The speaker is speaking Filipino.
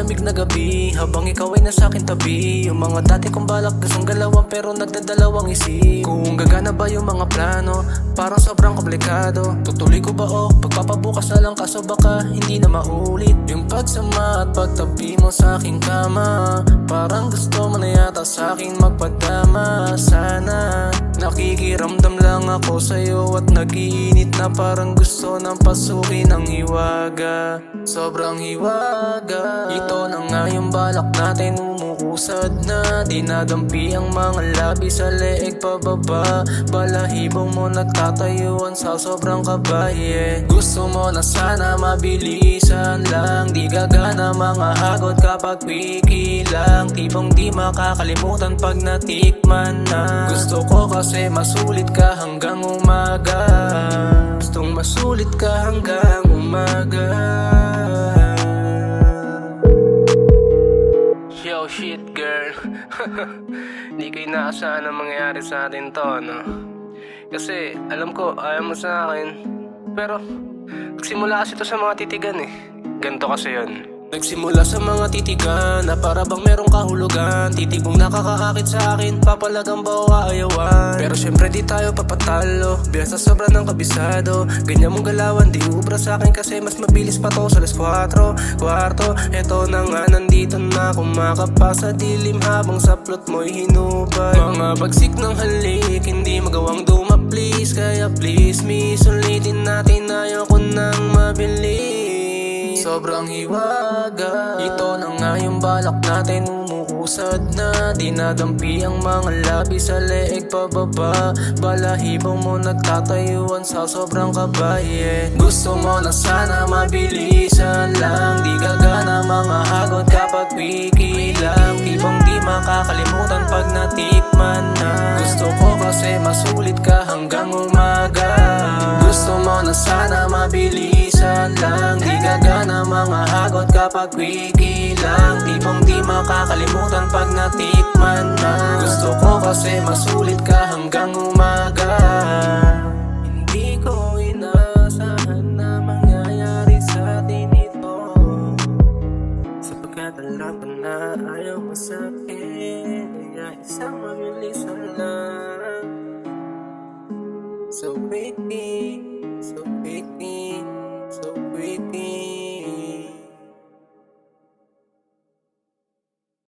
malamig na gabi, habang ikaw ay nasa akin tabi. Yung mga dati kong balak gustong galawan pero nagdadalawang isip. Kung gagana ba yung mga plano, parang sobrang komplikado. Tutuloy ko ba o pagpapabukas na lang, kaso baka hindi na maulit. Yung pagsama at pagtabi mo sa aking kama, parang gusto mo na yata sa akin magpadama. Sana nakikiramdam lang ako sa'yo at nagiinit na parang gusto nang pasukin ang hiwaga. Sobrang hiwaga. Ito na nga yung balak natin, umuusad na. Dinadampi ang mga labi sa leeg pababa. Balahibo mo nagtatayuan sa sobrang kabaye. Gusto mo na sana mabilisan lang, di gagana mga hagot kapag wiki lang. Tipong di makakalimutan pag natikman na. Gusto ko kasi masulit ka hanggang umaga. Gustong masulit ka hanggang umaga. Yo shit girl. Di ko inaasahan na mangyayari sa atin to, no? Kasi alam ko ayaw mo sa akin, pero nagsimula kasi to sa mga titigan eh. Ganto kasi yun. Nagsimula sa mga titigan na para bang merong kahulugan. Titigong nakakaakit sa akin, papalagang ba o aayawan? Pero syempre di tayo papatalo, bilang sa sobra ng kabisado. Ganyan mong galawan, di ubra sa akin kasi mas mabilis pa to sa alas 4 kwarto. Eto na nga, nandito na kumakapa sa dilim habang sa plot mo'y hinubad. Mga bagsik ng halik, hindi magawang dumaplis. Kaya please me, sulitin natin, ayoko nang mabilis. Sobrang hiwaga. Ito na nga yung balak natin, umuusad na. Dinadampi ang mga labi sa leeg pababa. Balahibo mo nagtatayuan sa sobrang kabaye. Gusto mo na sana mabilisan lang, di gagana mga hagot kapag wiki lang. Tipong di makakalimutan pag natikman na. Gusto ko kasi masulit ka hanggang umaga. Gusto mo na sana mabilisan lang, di gagana mga hagot kapag wiki lang. Tipong di makakalimutan pag natikman na. Gusto ko kasi masulit ka hanggang umaga. Hindi ko inaasahan na mangyayari sa atin ito, sapagkat alam ko na ayaw mo sa'kin. Kaya isang mabilisan lang. So quickly, so quickly, so quickly.